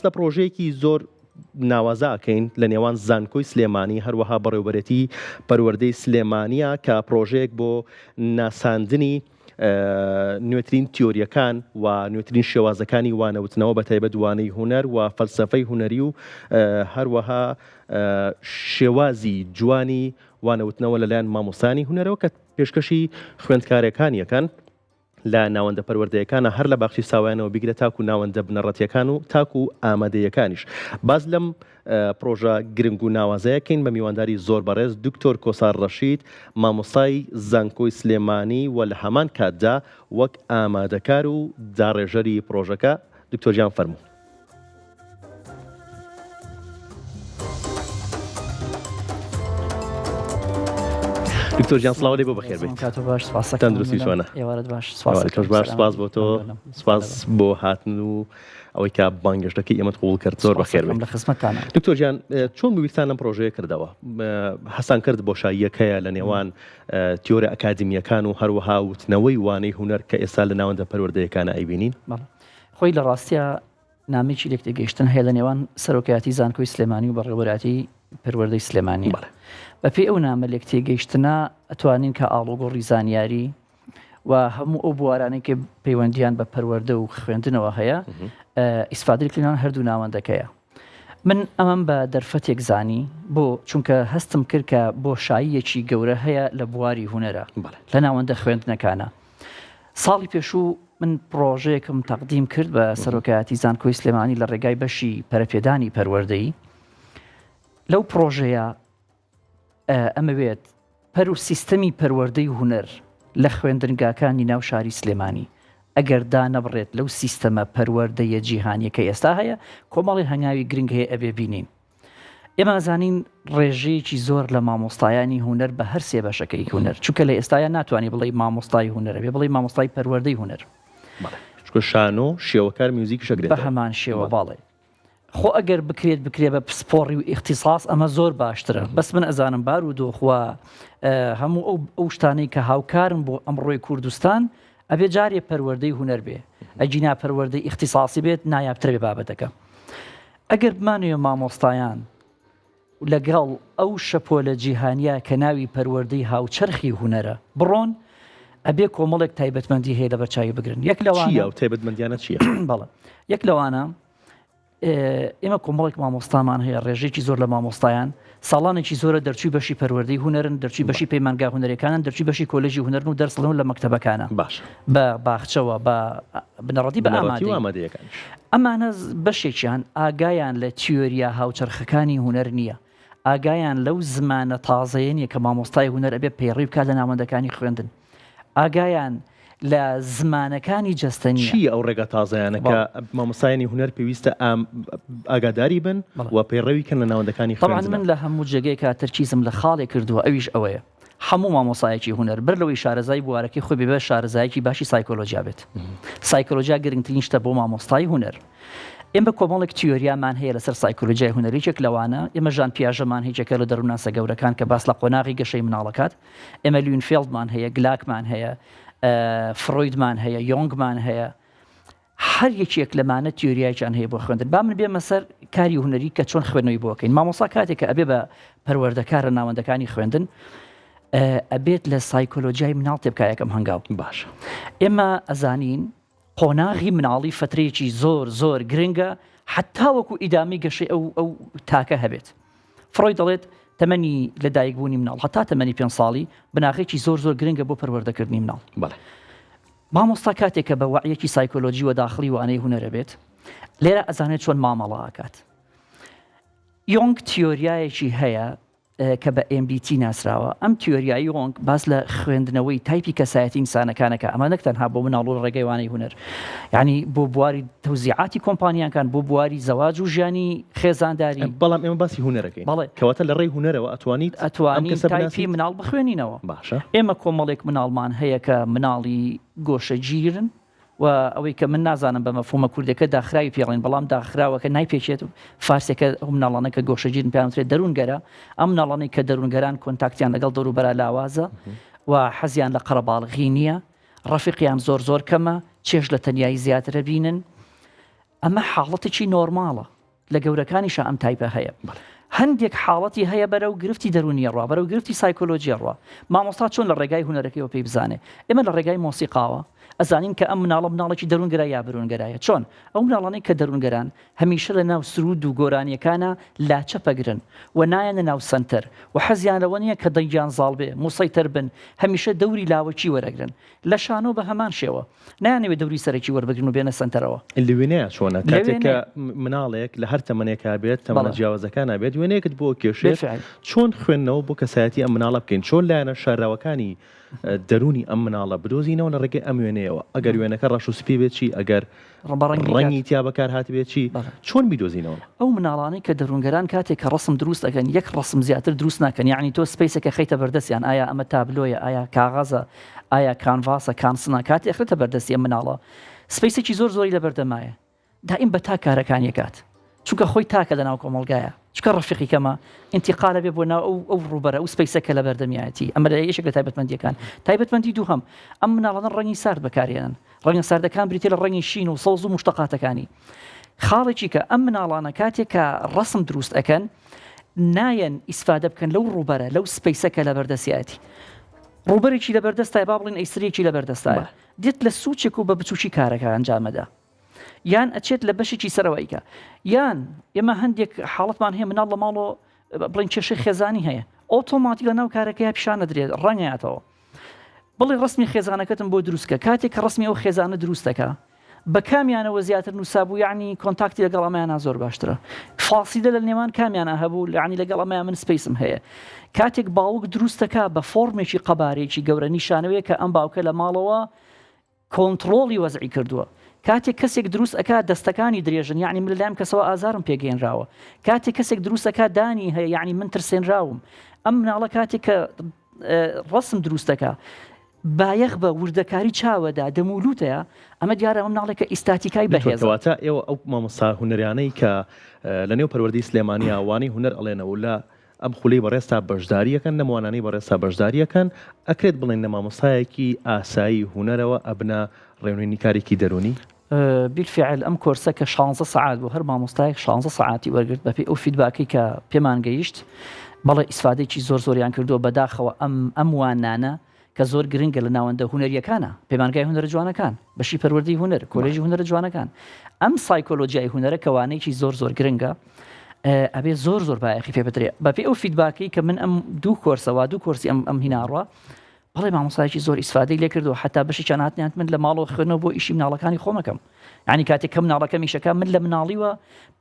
لە پرۆژەیەکی زۆر ناوازاکەین لە نێوان زانکۆی سلێمانی هەروەها بەڕێوەبەرەتی پەروەردەی سلێمانیە کە پرۆژەیەک بۆ ناساندنی نوێترین تیۆریەکان و نوێترین شێوازەکانی وانەوتنەوە بە تایبەت وانەی هونەر و فەلسەفەی هونەری و هەروەها شێوازی جوانی وانەوتنەوە لەلایەن مامۆستانی هونەرەوە کە پێشکەشی خوێندکارەکانیەکەن لە ناوەندە پەروەردەیەکانە هەر لە باخچی ساوایانەوە بیگرە تاکو ناوەندە بنەڕەتیەکان و تاکو ئامادەیەکانیش. باز لەم پرۆژە گرنگ و ناوازەیەکەین بە میوانداری زۆر بەڕێز دکتۆر کۆسار ڕەشید مامۆستای زانکۆی سلێمانی و لە هەمان کاتدا وەک ئامادەکار و داڕێژەری پرۆژەکە. دکتۆر جان فەرموو. دکتۆر جان سڵاو لێ بۆ بەخێر بێت. تەندروستی چۆنە؟ سپاس بۆ تۆ، سپاس بۆ هاتن و ئەوەی کە بانگەشتەکەی ئێمە قبوڵ کرد. زۆر بەخێر بێت. دکتۆر جان چۆن بویستان ئەم پرۆژەیە کردەوە؟ هەسان کرد بۆشاییەکەیە لە نێوان تیۆرە ئەکادمیەکان و هەروەها وتنەوەی وانەی هونەر کە ئێستا لە ناوەندە پەروەردەیەکانە ئەیبینین؟ خۆی لە ڕاستیە نامێکی لێکتێگەیشتن هەیە لە نێوان سەرۆکایەتی زانکۆی سلێمانی و بەڕێوەبەراتی پەروەردەی سلێمانی. بەپێی ئەو نامە لێک تێگەیشتنە ئەتوانین کە ئاڵۆگۆڕی زانیاری و هەموو ئەو بوارانەی کە پەیوەندیان بە پەروەردە و خوێندنەوە هەیە ئیسفادەی لێنان هەردوو ناوەندەکەیە. من ئەمەم بە دەرفەتێک زانی بۆ چونکە هەستم کرد کە بۆشاییەکی گەورە هەیە لە بواری هونەرە لە ناوەندە خوێندنەکانە. ساڵی پێشوو من پرۆژەیەکم تەقدیم کرد بە سەرۆکایەتی زانکۆی سلێمانی لە ڕێگای بەشی پەرەپێدانی پەروەردەیی. لەو پرۆژەیە ئەمەوێت پەر و سیستەمی پەروەردەی هونەر لە خوێندنگاکانی ناو شاری سلێمانی ئەگەر دانەبڕێت لەو سیستەمە پەروەردەیە جیهانیە کە ئێستا هەیە کۆمەڵی هەنگاوی گرنگ هەیە ئەبێ بینین. ئێمە زانین ڕێژەیەکی زۆر لە مامۆستایانی هونەر بە هەر سێ بەشەکەی هونەر چونکە لە ئێستاە ناتوانانی بڵێ مامۆستای هونەرە بێ بڵێ مامۆستای پەروەردەی هونەر شانۆ شێوەکار میوزیکی شەگرێت بە هەمان شێوە باڵێ. خۆ ئەگەر بکرێ بە پسپۆڕی و ئیختیساس ئەمە زۆر باشترە. بەس من ئەزانم بار و دۆخوا هەموو ئەو شتانەی کە هاوکارم بۆ ئەمڕۆی کوردستان ئەبێ جارێ پەروەردەی هونەر بێ ئەجینا پەروەردەی ئیختیساسی بێت نایابترە بێ بابەتەکە. ئەگەر بمانوێ مامۆستایان لەگەڵ ئەو شەپۆلە جیهانیا کە ناوی پەروەردەی هاوچەرخی هونەرە بڕۆن ئەبێ کۆمەڵێک تایبەتمەندی هەیە لە بەرچاوی بگرن. یەک لەوانە تایبەتمەندیانە چییە؟ بەڵێ یەک لەوانە ئێمە کۆمەڵێک مامۆستامان هەیە ڕێژێکی زۆر لە مامۆستایان ساڵانێکی زۆرە دەرچوی بەشی پەروەردەی هونەرن دەرچوی بەشی پەیمانگا هونەرەکانن دەرچوی بەشی کۆلێژی هونەرن و دەرسڵن لە مەکتەبەکانە باش بە باخچەوە بە بنەڕەتی بە ئامادەیەکان. ئەمانە بەشێکیان ئاگایان لە تیۆریا هاوچەرخەکانی هونەر نییە، ئاگایان لەو زمانە تازەیەنیە کە مامۆستای هونەر ئەبێ پەیڕێ بکات لە ناوەندەکانی خوێندن، ئاگایان لە زمانەکانی جەستەنی چی ئەو ڕێگە تازایانە کە مامۆستایانی هونەر پێویستە ئاگاداری بن و پەیڕەویکەن لە ناوەندەکانی خوێندن. طبعاً من لە هەموو جێگەیەکە تەرکیزم لە خاڵێک کردووە ئەویش ئەوەیە هەموو مامۆستایەکی هونەر بەر لەوەی شارەزای بوارەکەی خۆی بێ شارەزایەکی باشی سایکۆلۆژیا بێت. سایکۆلۆژیا گرنگترین شتە بۆ مامۆستای هونەر. ئێمە کۆمەڵێک تیۆریامان هەیە لەسەر سایکۆلۆژیای هونەریچێک لەوانە ئێمە ژان پیاژەمان هیچێکە لە دەرووناسە گەورەکان کە باس لە قۆناغی گەشەی مناڵەکات، ئێمە لیونفێڵدمان هەیە، گلاکمان هەیە، فرۆیدمان هەیە، یۆنگمان هەیە، هەر یەکێک لەمانە تیۆریایان هەیە بۆ خوێندن. با من بێمە سەر کاری هونەری کە چۆن خوێندنەوەی بۆکەین. مامۆستا کاتێک کە ئەبێ بە پەروەردەکارە ناوەندەکانی خوێندن ئەبێت لە سایکۆلۆژیای مناڵ تێبکە یەکەم هەنگاو. باش ئێمە ئەزانین قۆناغی مناڵی فترەیەکی زۆر زۆر گرنگە حتا وەکو ئیدامی گەشەی ئەو تاکە هەبێت. فرۆید دەڵێت تەمەنی لەدایکبوونی مناڵ هەتا تەمەنی 5 ساڵی بناغێکی زۆر زۆر گرنگە بۆ پەروەردەکردنی مناڵ. مامۆستا کاتێک کە بە وەعیەکی سایکۆلۆژی و داخلی وانەی هونەرە بێت لێرە ئەزانێت چۆن مامەڵە ئاکات. یۆنگ تیۆریایەکی هەیە کە بە MBT ناسراوە. ئەم تیۆریایی یۆنگ باس لە خوێندنەوەی تایپی کەسایەتی ئینسانەکانەکە ئەمە نەکتەنها بۆ مناڵ و ڕێگەی وانەی هونەر، یعنی بۆ بواری تەوزیعاتی کۆمپانیاکان، بۆ بواری زەواج و ژیانی خێزانداری. بەڵام ئێمە باسی هونەرەکەین کەواتە لە ڕێی هونەرەوە ئەتوانیت تایپی مناڵ بخوێنینەوە. باشە ئێمە کۆمەڵێک مناڵمان هەیە کە مناڵی گۆشەگیرن و ئەوەی کە من نازانم بە مەفهومە کوردەکە داخراوی پێڵێن، بەڵام داخراوەکە نایپێچێت و فارسێکە ئەو مناڵانە کە گۆشەگیرن پێیانوترێت دەروونگەرە. ئەم مناڵانەی کە دەروونگەران کۆنتاکتیان لەگەڵ دەوروبەرە لاوازە و حەزیان لە قەرەباڵغی نییە، ڕەفیقیان زۆر زۆر کەمە، چێژ لە تەنیایی زیاترە بینن. ئەمە حاڵەتێکی نۆرماڵە لە گەورەکانیش ئەم تایپە هەیە هەندێک حاڵەتی هەیە بەرەو گرفتی دەرونی ڕوا بەرەو گرفتی سایکۆلۆژی ڕوا مامۆستا چۆن لە ڕێگای هونەرەکەیەوە پێی بزانێ ئێمە لە ڕێگای مۆسیقاوە ئەزانین کە ئەم مناڵێکی دەروونگەرە یا برونگەرایە چۆن ئەو مناڵانەی کە دەروونگەران هەمیشە لە ناو سرود و گۆرانیەکانە لاچە پەگرن و نایەنە ناو سنتەر و حەزیان لەوە نییە کە دەنگیان زاڵ بێ موسیقار بن هەمیشە دەوری لاوەکی وەرەگرن لە شانۆ بە هەمان شێوە نایانەوێت دەوری سەرەکی وەربگرن و بێنە سنتەرەوە لەوێنەیە چۆنە کاتێککە مناڵێک لە هەر تەمەنێکا بێت تەمەنە جیاوازەکان بێت وێنەیەکت بۆ کێشێت چۆن خوێندنەوە بۆ کەسایەتی ئەم مناڵە بکەین چۆن لایەنە شاراوەکانی دەرونی ئەم مناڵە بدۆزینەوە لە ڕێگەی ئەم وێنەیەوە ئەگەر وێنەکە ڕەش و سپی بێت چی ئەگەر ڕەنگی تیا بەکار هات بێت چی چۆن بیدۆزینەوە ئەو مناڵانی کە دەروونگەران کاتێک کە ڕسم دروست ئەگەن یەک ڕسم زیاتر دروست ناکەن یعنی تۆ سپیسەکە خەیتە بەردەستیان ئایا ئەمە تابلۆیە ئایا کاغەزە ئایا کانڤاسە کانسنا کاتی ئەخرێتە بەردەستی ئەم مناڵە سپیسێکی زۆری لە بەردەمایە دائیم بە تا کارەکانی کات چونکە خۆی تاکە لەناو کۆمەڵگایە چکە ڕەفیقی کەمە ئینتیقالە بێ بۆ ناو ئەو ڕوبەرە ئەو سپیسەکە لە بەردەمیایەتی ئەمە لە یەکێک لە تایبەتمەندیەکان تایبەتمەندی دووهەم ئەم مناڵانە ڕەنگی سارد بەکارێنن ڕەنگە ساردەکان بریتێ لە ڕەنگی شین و سەوز و مشتەقاتەکانی خاڵێکی کە ئەم مناڵانە کاتێک کە ڕسم دروست ئەکەن نایەن ئیسفادە بکەن لەو ڕوبەرە لەو سپیسەکە لە بەردەستیایەتی ڕوبەرێکی لە بەردەستای با بڵین ئەیسریەکی لە بەردەستایە دێت لە سوچێک و بە بچوکی کارەکە ئەنجامەدا یان ئەچێت لە بەشێکی سەرەوەیکە یان ئێمە هەندێک حاڵەتمان هەیە مناڵ لە ماڵەوە بڵین کێشەی خێزانی هەیە ئۆتۆماتیک لە ناو کارەکەی پیشانە درێت ڕەنگایەتەوە بڵێ ڕسمی خێزانەکەتم بۆ دروستکە کاتێک کە ڕسمی ئەو خێزانە دروستەکە بە کامیانەوە زیاتر نووسابوو یعنی کۆنتاکتی لەگەڵ ئەمایانە زۆر باشترە فاسیدە لە نێوان کامیانە هەبوو یعنی لەگەڵ ئەمایان من سپیسم هەیە کاتێک باوک دروستەکە بە فۆرمێکی قەبارێکی گەورە نیشانەوەیە کە ئەم باوکە لە ماڵەوە کۆنتڕۆڵی وەزعی کردووە کاتێک کەسێک دروست ئەکا دەستەکانی درێژن یعنی من لەلایەن کەسەوە ئازارم پێگەێنراوە کاتێک کەسێک دروست ئەکا دانی هەیە یعنی من ترسێنراوم ئەم مناڵە کاتێک کە ڕسم دروستەکە بایەخ بە وردەکاری چاوەدا دەمولوتەیە ئەمە دیارە ئەم مناڵێکە ئیستاتیکای بەهێزەوەتە ئێوە ئەو مامۆستا هونەریانەی کە لە نێو پەروەردەی سلێمانی ئاوانی هونەر ئەڵێنەوە لە ئەم خولەی بەڕێستا بەشداریەکەن نەموانانی بەڕێستا بەشداریەکەن ئەکرێت بڵێن لە مامۆستایەکی ئاسایی هونەرەوە ئەبنا ڕێونێنی کارێکی دەرونی بالفعل ئەم کۆرسە کە 16 ساعات بۆ هەر مامۆستایەک 16 ساعتی وەرگرت بەپێی ئەو فیدباکی کە پێمان گەیشت بەڵێ ئیسفادێکی زۆریان کردووە بەداخەوە ئەم وانانە کە زۆر گرنگە لە ناوەندە هونەریەکانە پەیمانگای هونەرە جوانەکان بەشی پەروەردەی هونەر کۆلێژی هونەرە جوانەکان ئەم سایکۆلۆژیای هونەرە کەوانەیەکی زۆر گرنگە ئەبێ زۆر بایەخی پێ بدرێ بەپێی ئەو فیدباکی کە من ئەم دوو کۆرسی ئەم هیناڕوە بەڵێ مامۆستایەکی زۆر ئیسفادەی لێ کردو حتا بەشی چاناتنیان من لە ماڵەوە خوێنەوە بۆ ئیشی مناڵەکانی خۆمەکەم یعنی کاتێک کە مناڵەکە میشەکە من لە مناڵیوە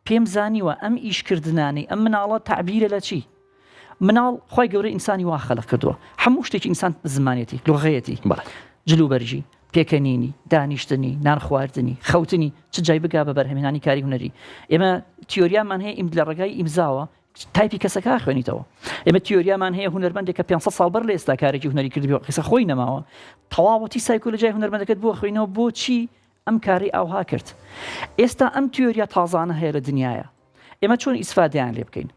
پێم زانیوە ئەم ئیشکردنانی ئەم مناڵە تعبیرە لە چی مناڵ خۆی گەورە ئینسانی وا خەلق کردووە هەموو شتێکی ئینسان زمانێتی لۆغەیەتی جلوبەرژی پێکەنینی دانیشتنی نان خواردنی خەوتنی چ جای بگا بە بەرهەمێنانی کاری هونەری ئێمە تیۆریامان هەیە لە ڕێگای ئیمزاوە تایپی کەسەکە خوێنیتەوە ئێمە تیۆریامان هەیە هونەرمەندێک کە 500 ساڵ بەر لە ئێستا کارێکی هونەری کردبیەوە قسە خۆی نەماوە تەواوەتی سایکۆلۆژیای هونەرمەندەکەت بۆ خوێنەوە بۆچی ئەم کاری ئاوها کرد ئێستا ئەم تیۆریا تازانە هەیە لە دنیاە ئێمە چۆن ئیسفادەیان لێ بکەین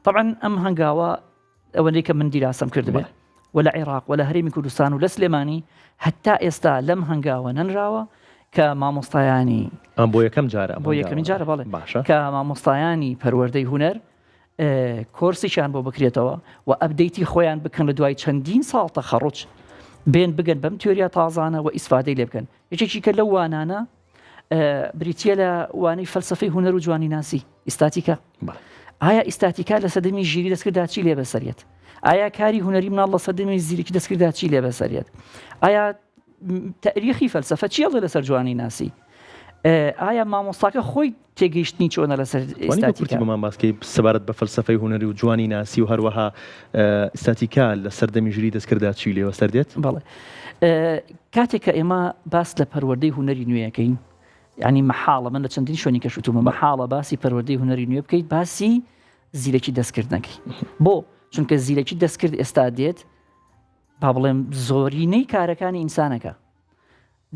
طبعا ئەم هەنگاوە ئەوەندەی کە من دیراسەم کردبێت و لە عێراق و لە هەرێمی کوردستان و لە سلێمانی هەتا ئێستا لەم هەنگاوە نەنراوە کە مامۆستایانی بۆ یەکەم جارە بۆ یەکەمین جارە بەڵێ کە مامۆستایانی پەروەردەی هونەر کۆرسیشان بۆ بکرێتەوە و ئەپدەیتی خۆیان بکەن لە دوای چەندین ساڵ تەخەڕوج بێن بگەن بەم تیۆریا تازانە و ئیسفادەی لێ بکەن یەکێکی کە لەو وانانە بریتیە لە وانەی فەلسەفەی هونەر و جوانی ناسی ئیستاتیکا ئایا ئیستاتیکا لە سەردەمی ژیری دەستکردا چی لێ بەسەریێت ئایا کاری هونەری مناڵ لە سەردەمی زیرێکی دەستکردا چی لێ بەسەریێت ئایا تاریخی فەلسەفە چیڵێ لەسەر جوانی ناسی ئایا مامۆستاکە خۆی تێگەیشتنی چۆنە لەسەر ئیستاتیکا بەمان باسکەی سەبارەت بە فەلسەفەی هونەری و جوانی ناسی و هەروەها ئیستاتیکا لە سەردەمی ژیری دەستکردا چی لێوە سەردێت بەڵێ کاتێک کە ئێمە باس لە پەروەردەی هونەری نوێیەکەین ینی مەحاڵە من لە چەندین شوێنی کەشوتومە مەحاڵە باسی پەروەردەی هونەری نوێ بکەیت باسی زیرەکی دەستکردنەکەی بۆ چونکە زیرەکی دەستکرد ئێستا دێت با بڵێم زۆرینەی کارەکانی ئینسانەکە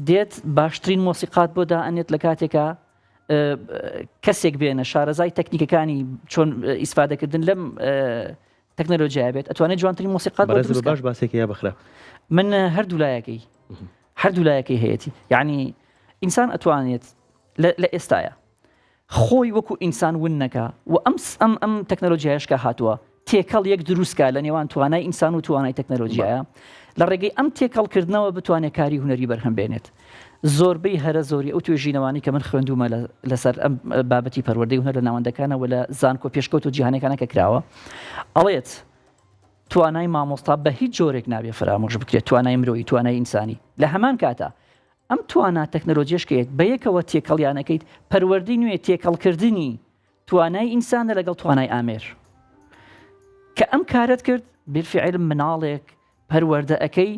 دێت باشترین مۆسیقات بۆ دائەنێت لە کاتێکە کەسێک بێنە شارەزای تەکنیکەکانی چۆن ئیسفادەکردن لەم تەکنۆلۆژیا بێت ئەتوانێت جوانترین مۆسیقات باش باسێکی یا بخرا من هەردوو لایەکەی هەیەی یعنی ئینسان ئەتوانێت لە ئێستاە خۆی وەکو ئینسان ون نەکە و ئەم تەکنەلۆژیایشکە هاتووە تێکەڵ یەک دروستکە لە نێوان توانای ئینسان و توانای تەکنەلۆژیایە لە ڕێگەی ئەم تێکەڵکردنەوە بتوانێت کاری هوەری بەرهەم بێنێت. زۆربەی هەرە زۆری ئەو توێژینەوانی کە من خوێندومە لەسەر ئەم بابەتی پەروەردەی هونەر لە ناوەندەکانەوە لە زانکۆ پێشکەوت و جیهانەکانە کە کراوە ئەڵێت توانای مامۆستا بە هیچ جۆرێک نابێ فرامۆش بکرێت توانای مرۆیی توانای ئینسانی لە هەمان کاتە ئەم توانە تەکنەلۆژیشکێت بە یەکەوە تێکەڵیانەکەیت پەروەردەی نوێ تێکەڵکردنی توانای ئینسانە لەگەڵ توانای ئامێر کە ئەم کارت کرد بالفعل مناڵێک پەروەردە ئەەکەی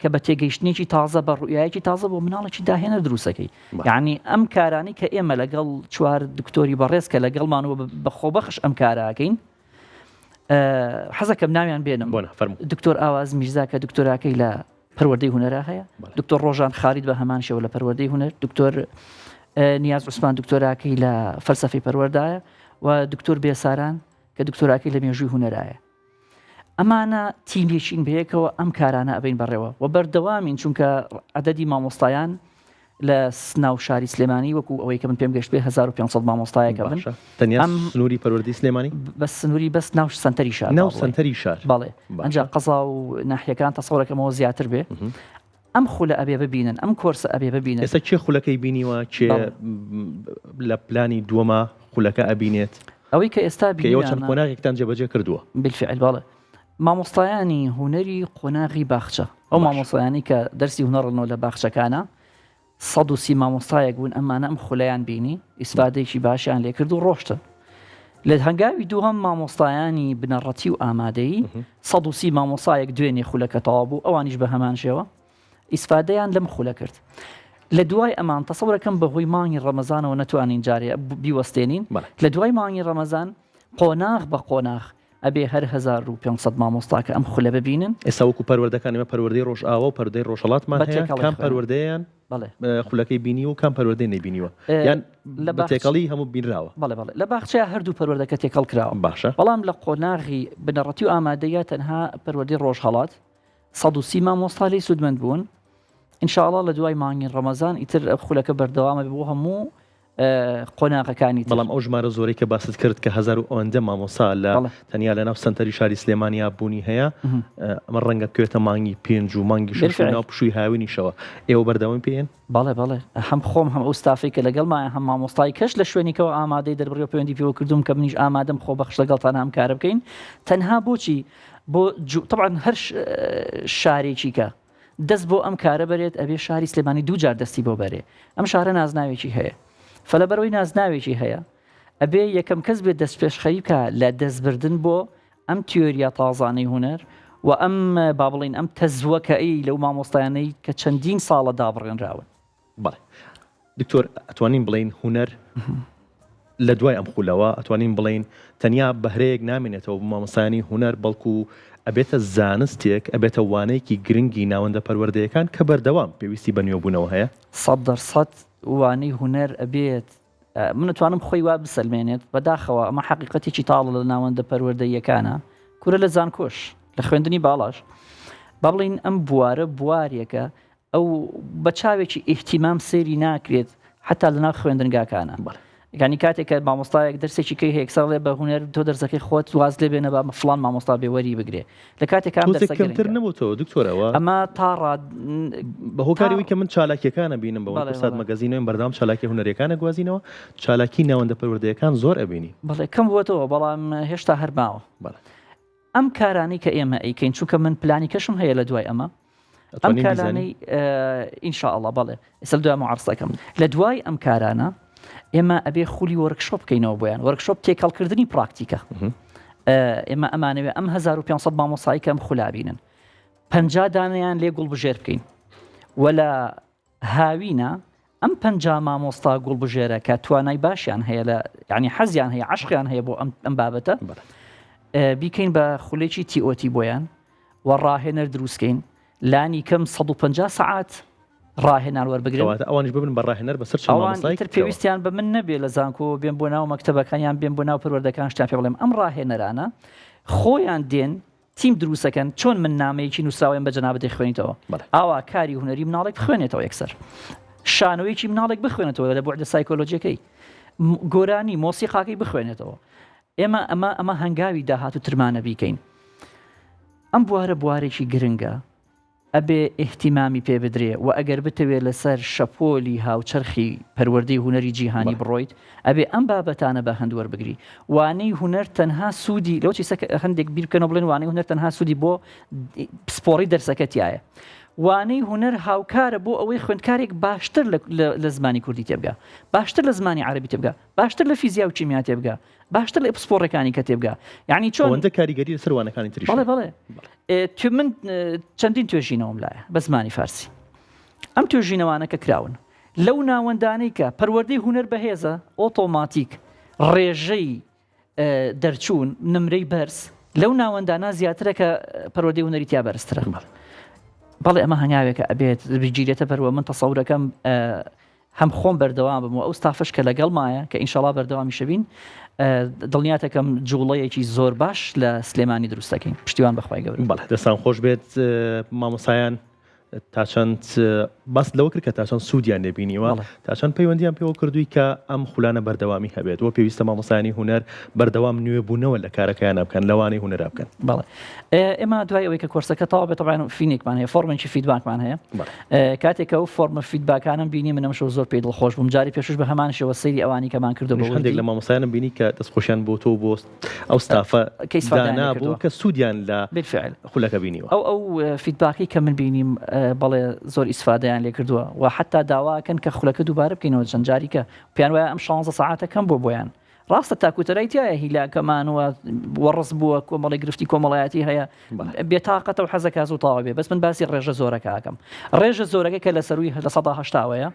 کە بە تێگەیشتنێکی تازە بە ڕوئایەکی تازە بۆ مناڵێکی داهێنە دروستەکەی یعنی ئەم کارانی کە ئێمە لەگەڵ چوار دکتۆری بەڕێز کە لەگەڵمانەوە بە خۆبەخش ئەم کاراکەین حەزەکەم ناویان بێنم دکتۆر ئاواز میرزا کە دکتۆراکەی لە پەروەردەی هونەرا هەیە دکتۆر ڕۆژان خالید بە هەمان شێوە لە پەروەردەی هونەر دکتۆر نیاز عوسمان دکتۆراکەی لە فەلسەفەی پەروەردایە و دکتۆر بێساران کە دکتۆراکەی لە مێژووی هونەرایە ئەمانە تیمێکین بەیەکەوە ئەم کارانە ئەبین بەڕێوە و بەردەوامین چونکە عەدەدی مامۆستایان لە ناو شاری سلێمانی وەکو ئەوەی کە من پێم گەشت بێ 1500 مامۆستایەکە بن تەنیا سنووری پەروەردەی سلێمانی بە سنووری بەس ناو سنتەری شار ناو سنتەری شار بەڵێ ئەنجا قەزا و ناحیەکان تەسەوڕەکەمەوە زیاتر بێ ئەم خولە ئەبێ ببینن ئەم کۆرسە ئەبێ ببینن ئێستا چێ خولەکەی بینیوە چێ لە پلانی دووەما خولەکە ئەبینێت ئەوەی کە ئێستا بینەوە چەند قۆناغێکتان جێبەجێ کردووە بالفعل باڵێ مامۆستایانی هونەری قۆناغی باخچە ئەو مامۆستایانی کە دەرسی هونەڕنەوە لە باخچەکانە 130 مامۆستایەک بوون ئەمانە ئەم خولەیان بینی ئیسفادەیەکی باشیان لێ کرد و ڕۆشتن لە هەنگاوی دووهەم مامۆستایانی بنەڕەتی و ئامادەیی 130 مامۆستایەک دوێنێ خولەکە تەواو بوو ئەوانیش بە هەمان شێوە ئیسفادەیان لەم خولە کرد لە دوای ئەمان تەسەوڕەکەم بەهۆی مانگی ڕەمەزانەوە نەتوانین جارێ بیوەستێنین لە دوای مانگی ڕەمەزان قۆناغ بە قۆناغ ئەبێ هەر 1500 مامۆستاکە ئەم خولە ببینن ئێستا وەکو پەروەردەکان ئێمە پەروەردەی ڕۆژئاوا و پەروەردەی ڕۆژهەڵاتمان هەیە کام پەروەردەیان خولەکەی بینی و کام پەروەردەی نەبینیوە یان لە تێکەڵی هەموو بینراوە بەڵێ لە باخچەیە هەردوو پەروەردەکە تێکەڵ کراوە باشە بەڵام لە قۆناغی بنەڕەتی و ئامادەیە تەنها پەروەردەی ڕۆژهەڵات 130 مامۆستا لێی سوودمەند بوون ئینشاءڵڵا لە دوای مانگی ڕەمەزان ئیتر خولەکە بەردەوامە بۆ هەموو قۆناغەکانی بەڵام ئەو ژمارە زۆرەی کە باست کرد کە 1000 ئەوەندە مامۆسا لە تەنیا لە ناو سنتەری شاری سلێمانیا بوونی هەیە ئەمە ڕەنگە بکوێتە مانگی 5 و مانگی 6 ناو پشووی هاوینیشەوە ئێوە بەردەوام پێێن بەڵێ هەم خۆم هەم ئەو ستافی کە لەگەڵمایە هەم مامۆستای کەش لە شوێنێکەوە ئامادەی دەربڕی پەیوەندی پێوە کردوم کە منیش ئامادەم خۆ بەخش لەگەڵتان هەم کارە بکەین تەنها بۆچی بۆ طبعا هەر شارێکی کە دەست بۆ ئەم کارە بەرێت ئەبێ شاری سلێمانی دوو جار دەستی بۆ بەرێ ئەم شارە نازناوێکی هەیە فەلەبەرەوەی نازناوێکی هەیە ئەبێ یەکەم کەس بێت دەست پێشخەری بکە لە دەستبردن بۆ ئەم تیۆریا تازانەی هونەر و ئەم با بڵین ئەم تەزوەکەی لەو مامۆستایانەی کە چەندین ساڵە دابڕێنراون بەڵێ دکتۆر ئەتوانین بڵین هونەر لە دوای ئەم خولەوە ئەتوانین بڵین تەنیا بەهرەیەک نامێنێتەوە مامۆستایانی هونەر بەڵکو ئەبێتە زانستێک ئەبێتە وانەیەکی گرنگی ناوەندە پەروەردەیەکان کە بەردەوام پێویستی بە نوێبوونەوە هەیە 100% وانەی هونەر ئەبێت من نتوانم خۆی وا بسەلمێنێت بەداخەوە ئەمە حەقیقەتێکی تاڵە لە ناوەندە پەروەردەیەکانە کورە لە زانکۆش لە خوێندنی باڵاش با بڵین ئەم بوارە بوارێکە ئەو بە چاوێکی ئیحتیمام سێری ناکرێت حتا لە ناو خوێندنگاکانە یعنی کاتێک کە مامۆستایەک دەرسێکی کەی هەیە ساڵێ بە هونەر تۆ دەرسەکەی خۆت واز لێ بێنە بە فڵان مامۆستا بێوەری بگرێ لە کاتێک کام دەرسەکەمتر نەبووتەوە دکتۆرەوە ئەمە تا بە هۆکاریەوەی کە من چالاکیەکانە بینم بەوە سات مەگەزینەوەی بەردەوام چالاکی هونەرەکانە گوازینەوە چالاکی ناوەندە پەروەردەیەکان زۆر ئەبینی بەڵێ کەم بووەتەوە بەڵام هێشتا هەرماوە ئەم کارانی کە ئێمە ئەیکەین چونکە من پلانی کەشم هەیە لە دوای ئەمە ئەم کارانەی ئینشاءڵڵا بەڵێ ئێستا دوای معڕستەکەم لە دوای ئەم کارانە ئێمە ئەبێ خولی وەرکشۆپ بکەینەوە بۆیان وەرکشۆپ تێکەڵکردنی پراکتیکە ئێمە ئەمانەوێ ئەم 1500 مامۆستایی کەم خولابینن 50 دانیان لێ گوڵبژێر بکەین وە لە هاوینە ئەم 50 مامۆستا گوڵبژێرە کە توانای باشیان هەیە لە یعنی حەزیان هەیە عشقیان هەیە بۆ ئەم بابەتە بیکەین بە خولێکی تیئۆتی بۆیان و ڕاهێنەر دروستکەین لانی کەم 150 سعات ڕاهێنان وەربگرن ئەوانش ببن بە ڕاهێنەر بەسەر ئەوانتر پێویستیان بە من نەبێ لە زانکۆ بێن بۆ ناو مەکتەبەکانیان بێن بۆ ناو پەروەردەکان شتیان پێ بڵێم ئەم ڕاهێنەرانە خۆیان دێن تیم دروستەکەن چۆن من نامەیەکی نووسراوێن بە جەنابەتی خوێنیتەوە ئاوا کاری هونەری مناڵێک بخوێنێتەوە یەکسەر شانۆیەکی مناڵێک بخوێنێتەوە لە بوعدە سایکۆلۆجیەکەی گۆرانی مۆسیقاکەی بخوێنێتەوە. ئێمە ئەمە هەنگاوی داهات و ترمانە بیکەین. ئەم بوارێکی گرنگە ئەبێ ئیحتیمامی پێ بدرێ و ئەگەر بتەوێت لەسەر شەپۆلی هاوچەرخی پەروەردەی هونەری جیهانی بڕۆیت ئەبێ ئەم بابەتانە بە هەندوەربگری. وانەی هونەر تەنها سوودی لەوچی هەندێک بیرکەنەوە بڵێن وانەی هونەر تەنها سوودی بۆ سپۆڕی دەرسەکەتیایە. وانەی هونەر هاوکارە بۆ ئەوەی خوێندکارێک باشتر لە زمانی کوردی تێبگا، باشتر لە زمانی عەرەبی تێبگا، باشتر لە فیزیا و کیمیا تێبگا، باشتر لە ئەپسپۆڕەکانی کە تێبگا. یعنی چۆن ئەوەندە کاریگەری لەسەر وانەکانی تریش. بەڵێ من چەندین توێژینەوەم لایە بە زمانی فارسی. ئەم توێژینەوانە کە کراون لەو ناوەندانەی کە پەروەردەی هونەر بەهێزە ئۆتۆماتیک ڕێژەی دەرچوون نمرەی بەرز لەو ناوەندانە زیاترە کە پەروەردەی هونەری تیا بەرزترە. بەڵێ ئەمە هەنگاوێکە ئەبێت بگیرێتە بەرەوە. من تەسەورەکەم هەم خۆم بەردەوام بم و ئەو ستافش کە لەگەڵ مایە کە ئینشاڵا بەردەوامی شەبین دڵنیاتەکەم جوڵەیەکی زۆر باش لە سلێمانی دروستەکەین. پشتیوان بەخوای گەورە. بەڵێ دەستان خۆش بێت مامۆسایان تا چەند باس لەوە کرد کە تا چەند سوودیان لێبینیوە تا چەند پەیوەندیان پێوە کردووی کە ئەم خولانە بەردەوامی هەبێت وە پێویستە مامۆسایانی هونەر بەردەوام نوێبوونەوە لە کارەکەیان بکەن لەوانەی هونەرا بکەن. بەڵێ ئێمە دوای ئەوەی کە کۆرسەکە تەواو بێت تەبعاً فینێکمان هەیە فۆرمێکی فیدباکمان هەیە. کاتێکە ئەو فۆرمە فیدباکانم بینی منەم شەو زۆر پێی دڵخۆش بووم. جاری پێشوش بە هەمان شێوە سەیری ئەوانی کەمان کردو بە هەندێک لە مامۆسایانم بینی کە دەستخۆشیان بۆ تۆ بۆ ئەو ستافە دانابوو کە سوودیان لە خولەکە بینیوە. ئەو فیدباکی کە من بینیم بەڵێ زۆر ئیسفادەیان لێ کردووە و حتا داواکەن کە خولەکە دووبارە بکەینەوە چەند جاریکە پیان وایە ئەم 16 ساعاتە کەم بۆ بۆیان. ڕاستە تاکوتەرای تایە هیلاکەمانەوە وەڕز بووە کۆمەڵی گرفتی کۆمەڵایەتی هەیە بێتاقەتە و حەزەکە زوو تاوا بێ. بەس من باسی ڕێژە زۆرەکە ئاکەم. ڕێژە زۆرەکە کە لە سەروی لە 1970ەیە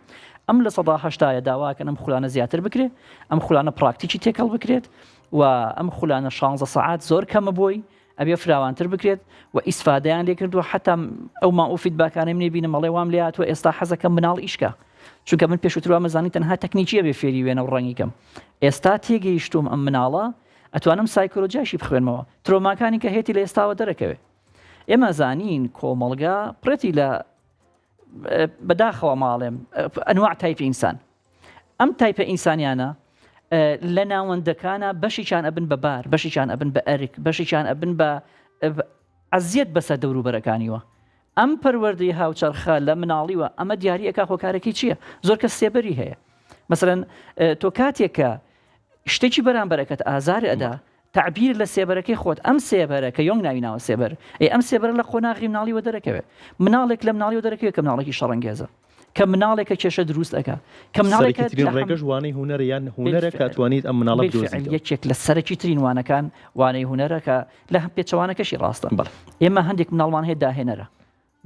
ئەم لە 1970 داواکەن ئەم خولانە زیاتر بکرێت، ئەم خولانە پراکتیکی تێکەڵ بکرێت و ئەم خولانە 16 ساعات زۆر کەمە بۆی ئەبێ فراوانتر بکرێت و ئیسفادەیان لێ کردووە حتا ئەوما ئەو فیدباکانەی منێ بینم مەڵێ وام لێ هاتووە ئێستا حەزەکەم مناڵ ئیشکە چونکە من پێشووتر وامەزانی تەنها تەکنیکیە بێ فێری وێنە و ڕەنگیکەم. ئێستا تێگەیشتوم ئەم مناڵە ئەتوانم سایکۆلۆجیاشی بخوێنمەوە ترۆماکانی کە هێتی لە ئێستاوە دەرەکەوێت. ئێمە زانین کۆمەڵگا پرەتی لە بەداخەوە ماڵێم ئەنواع تایپی ئینسان. ئەم تایپە ئینسانیانە لە ناوەندەکانە بەشیان ئەبن بە بار، بەشیان ئەبن بە ئەرک، بەشیان ئەبن بە عەزیەت بەسەر دەوروبەرەکانیوە. ئەم پەروەردەی هاوچەرخە لە مناڵیوە ئەمە دیاریەکە خۆکارێکی چییە؟ زۆر کەس سێبەری هەیە. مەسەڵەن تۆ کاتێکە شتێکی بەرامبەرەکەت ئازاری ئەدا تعبیر لە سێبەرەکەی خۆت ئەم سێبەرە کە یۆنگ ناویناوە سێبەر ئەم سێبەر لە قۆناغی مناڵیوە دەرەکەوێت. مناڵێک لە مناڵیوە دەرەکەوێت کە مناڵێکی شەڕەنگێزە کە مناڵێکە کێشە دروست ئەکا کە مناڵێکە ڕێگەش وانەی هونەر یان هونەرە کاتوانیت ئەم مناڵە بدۆزیتەوە. یەکێک لە سەرەکی ترین وانەکان وانەی هونەرەکە لە هەم پێچەوانەکەشی ڕاستە. ئێمە هەندێک مناڵمان هەیە داهێنەرە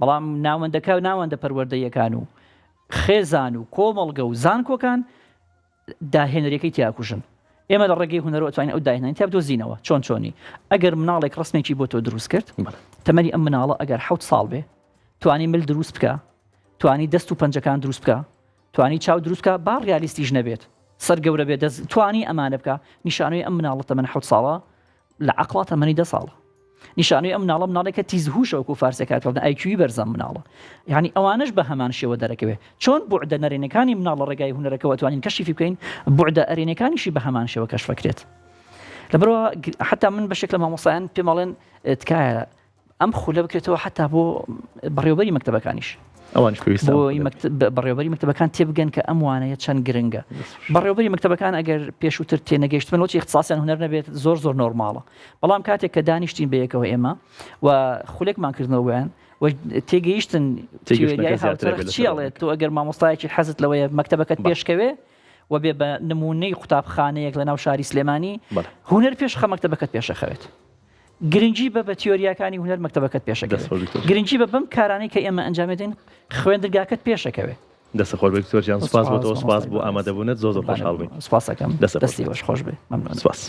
بەڵام ناوەندەکە ناوەندە پەروەردەیەکان و خێزان و کۆمەڵگە و زانکۆکان داهێنەرەکەی تیاکوژن. ئێمە لە ڕێگەی هونەرەوە ئەتوانین ئەو داهێنانی تیا بدۆزینەوە چۆنی ئەگەر مناڵێک ڕسمێکی بۆ تۆ دروست کرد تەمەنی ئەم مناڵە ئەگەر 7 ساڵ بێ توانی مل دروست بکە، توانی دەست و پەنجەکان دروست بکە، توانی چاو دروست بکە با ڕیالیستیش نەبێت سەر گەورە بێت توانی ئەمانە بکە. نیشانەوەی ئەم مناڵە تەمەن 7 ساڵە لە عەقڵا تەمەنی 10 ساڵە. نیشانەوەی ئەم مناڵێکە تیزهوشەوەکو فارسەکەات ئایکیوی بەرزەم مناڵە. یعنی ئەوانش بە هەمان شێوە دەرەکەوێت. چۆن بوعدە نەرێنەکانی مناڵە ڕێگای هونەرەکەەوە توانین کەشفی بکەین بوعدە ئەرێنەکانیشی بە هەمان شێوە کەشفەکرێت. لەبەرەوە حتا من بەشێک لە مامۆسایان پێمەڵێن تکایە ئەم خولە بکرێتەوە حتا بۆ بەڕێوەبەری مەکتەبەکانیش ئەوانش پێویستە بەڕێوەبەری مەکتەبەکان تێبگەن کە ئەم وانەیە چەند گرنگە. بەڕێوەبەری مەکتەبەکان ئەگەر پێشووتر تێنەگەیشتمە لۆچی اختصاسیان هونەر نەبێت زۆر نۆرماڵە. بەڵام کاتێک کە دانیشتین بەیەکەوە ئێمە و خولێکمان کردنەوەیان و تێگەیشتن تیۆریای هاوچەرخ چیاڵێت تۆ ئەگەر مامۆستایەکی حەزت لەوەیە مەکتەبەکەت پێشکەوێ و بێ بە نمونەی قوتابخانەیەک لە ناو شاری سلێمانی هونەر پێشخە مەکتەبەکەت پێشەخەوێت. گرنگی بە تیۆریاکانی هونەر مەکتەبەکەت پێشەکەوێت. گرنگی بە بەم کارانەی کە ئێمە ئەنجامێدین خوێندرگاکەت پێشەکەوێت. دەست خۆش بێ دکتۆر جیان سوپاس بۆ تۆ سوپاس بۆ ئامادەبوونت زۆر خۆشحاڵ بووین. سوپاسەکەم دەستی بەش خۆش بێ. سوپاس.